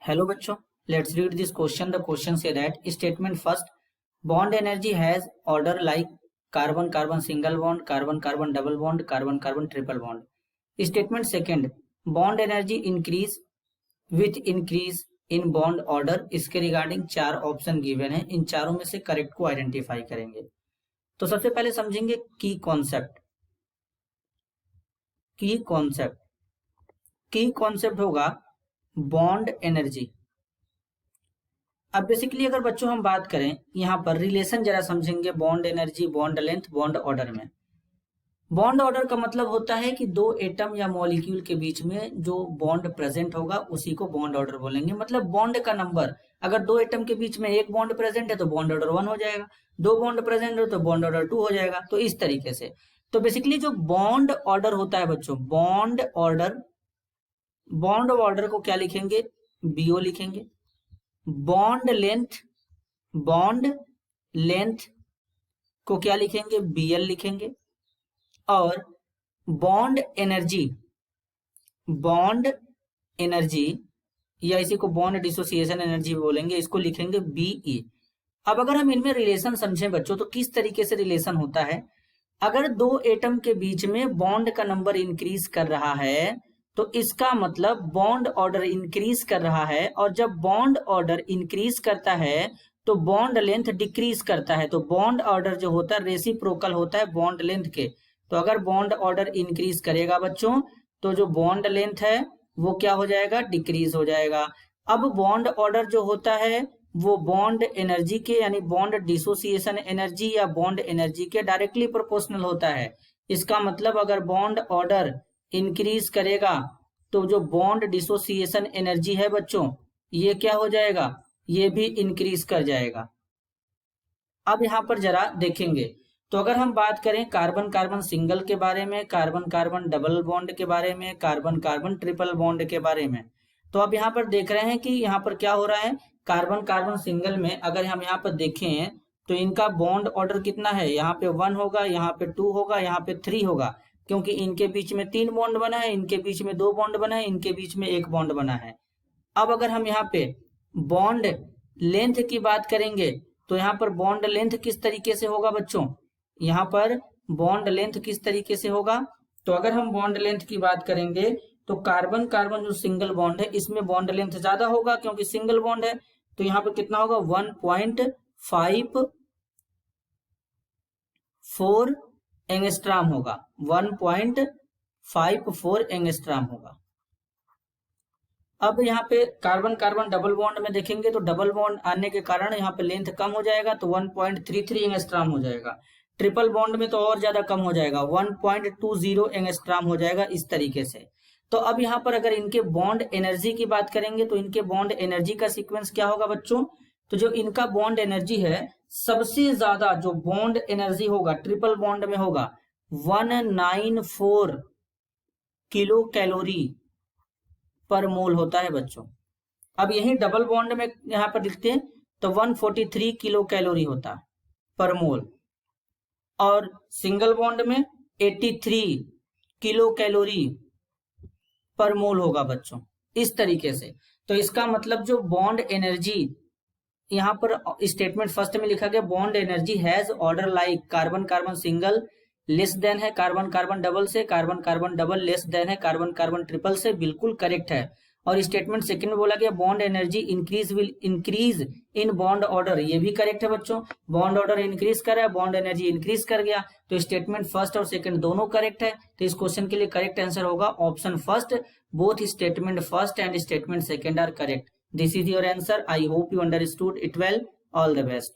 Hello बच्चों, let's read this question. The question say that statement first, bond energy has order like carbon carbon single bond, carbon carbon double bond, carbon carbon triple bond. Statement second, bond energy increase with increase in bond order. इसके regarding चार option given है, इन चारों में से correct को identify करेंगे. तो सबसे पहले समझेंगे की कॉन्सेप्ट. की कॉन्सेप्ट होगा बॉन्ड एनर्जी. अब बेसिकली अगर बच्चों हम बात करें यहाँ पर रिलेशन जरा समझेंगे bond energy, bond length, bond order में. बॉन्ड ऑर्डर का मतलब होता है कि दो एटम या मॉलिक्यूल के बीच में जो बॉन्ड प्रेजेंट होगा उसी को बॉन्ड ऑर्डर बोलेंगे. मतलब बॉन्ड का नंबर, अगर दो एटम के बीच में एक बॉन्ड प्रेजेंट है तो बॉन्ड ऑर्डर 1 हो जाएगा, दो बॉन्ड प्रेजेंट हो तो बॉन्ड ऑर्डर 2 हो जाएगा. तो इस तरीके से तो बेसिकली जो बॉन्ड ऑर्डर होता है बच्चों, बॉन्ड ऑर्डर को क्या लिखेंगे, बीओ लिखेंगे. बॉन्ड लेंथ को क्या लिखेंगे, बीएल लिखेंगे. और बॉन्ड एनर्जी या इसी को बॉन्ड डिसोसिएशन एनर्जी बोलेंगे, इसको लिखेंगे बीई. अब अगर हम इनमें रिलेशन समझें बच्चों तो किस तरीके से रिलेशन होता है. अगर दो एटम के बीच में बॉन्ड का नंबर इंक्रीज कर रहा है तो इसका मतलब बॉन्ड ऑर्डर इंक्रीज कर रहा है, और जब बॉन्ड ऑर्डर इंक्रीज करता है तो बॉन्ड लेंथ डिक्रीज करता है. तो बॉन्ड ऑर्डर जो होता है रेसिप्रोकल होता है बॉन्ड लेंथ के. तो अगर बॉन्ड ऑर्डर इंक्रीज करेगा बच्चों तो जो बॉन्ड लेंथ है वो क्या हो जाएगा, डिक्रीज हो जाएगा. अब बॉन्ड ऑर्डर जो होता है वो बॉन्ड एनर्जी के यानी बॉन्ड डिसोसिएशन एनर्जी या बॉन्ड एनर्जी के डायरेक्टली प्रोपोर्शनल होता है. इसका मतलब अगर बॉन्ड ऑर्डर इंक्रीज करेगा तो जो बॉन्ड डिसोसिएशन एनर्जी है बच्चों ये क्या हो जाएगा, ये भी इंक्रीज कर जाएगा. अब यहां पर जरा देखेंगे तो अगर हम बात करें कार्बन कार्बन सिंगल के बारे में, कार्बन कार्बन डबल बॉन्ड के बारे में, कार्बन कार्बन ट्रिपल बॉन्ड के बारे में, तो अब यहाँ पर देख रहे हैं कि यहाँ पर क्या हो रहा है. कार्बन कार्बन सिंगल में अगर हम यहाँ पर देखें तो इनका बॉन्ड ऑर्डर कितना है, यहाँ पे 1 होगा, यहाँ पे 2 होगा, यहाँ पे 3 होगा, क्योंकि इनके बीच में 3 बॉन्ड बना है, इनके बीच में 2 बॉन्ड बना है, इनके बीच में 1 बॉन्ड बना है. अब अगर हम यहाँ पे बॉन्ड लेंथ की बात करेंगे तो यहाँ पर बॉन्ड लेंथ किस तरीके से होगा बच्चों, यहाँ पर बॉन्ड लेंथ किस तरीके से होगा. तो अगर हम बॉन्ड लेंथ की बात करेंगे तो कार्बन कार्बन जो सिंगल बॉन्ड है इसमें बॉन्ड लेंथ ज्यादा होगा क्योंकि सिंगल बॉन्ड है. तो यहाँ पर कितना होगा, 1.54 एंगस्ट्राम होगा, 1.54 एंगस्ट्राम होगा. अब यहाँ पे कार्बन कार्बन डबल बॉन्ड में देखेंगे तो डबल बॉन्ड आने के कारण यहाँ पे लेंथ कम हो जाएगा तो 1.33 एंगस्ट्राम हो जाएगा. ट्रिपल बॉन्ड में तो और ज्यादा कम हो जाएगा, 1.20 एंगस्ट्राम हो जाएगा. इस तरीके से तो अब यहाँ पर अगर इनके बॉन्ड एनर्जी की बात करेंगे तो इनके बॉन्ड एनर्जी का सीक्वेंस क्या होगा बच्चों. तो जो इनका बॉन्ड एनर्जी है सबसे ज्यादा जो बॉन्ड एनर्जी होगा ट्रिपल बॉन्ड में होगा 194 किलो कैलोरी पर मोल होता है बच्चों. अब यही डबल बॉन्ड में यहाँ पर लिखते हैं तो 143 किलो कैलोरी होता है पर मोल, और सिंगल बॉन्ड में 83 किलो कैलोरी पर मोल होगा बच्चों. इस तरीके से तो इसका मतलब जो बॉन्ड एनर्जी यहाँ पर स्टेटमेंट फर्स्ट में लिखा गया bond energy has order like carbon carbon single less than है कार्बन कार्बन डबल से, carbon carbon double less than है कार्बन कार्बन ट्रिपल से, बिल्कुल करेक्ट है. और स्टेटमेंट सेकंड में बोला गया bond energy increase will increase in bond order, ये भी करेक्ट है बच्चों. बॉन्ड ऑर्डर इंक्रीज कर रहा है, बॉन्ड एनर्जी इंक्रीज कर गया, तो स्टेटमेंट फर्स्ट और सेकंड दोनों करेक्ट है. तो इस क्वेश्चन के लिए करेक्ट आंसर होगा option first. Both statement first and statement second are correct. This is your answer. I hope you understood it well. All the best.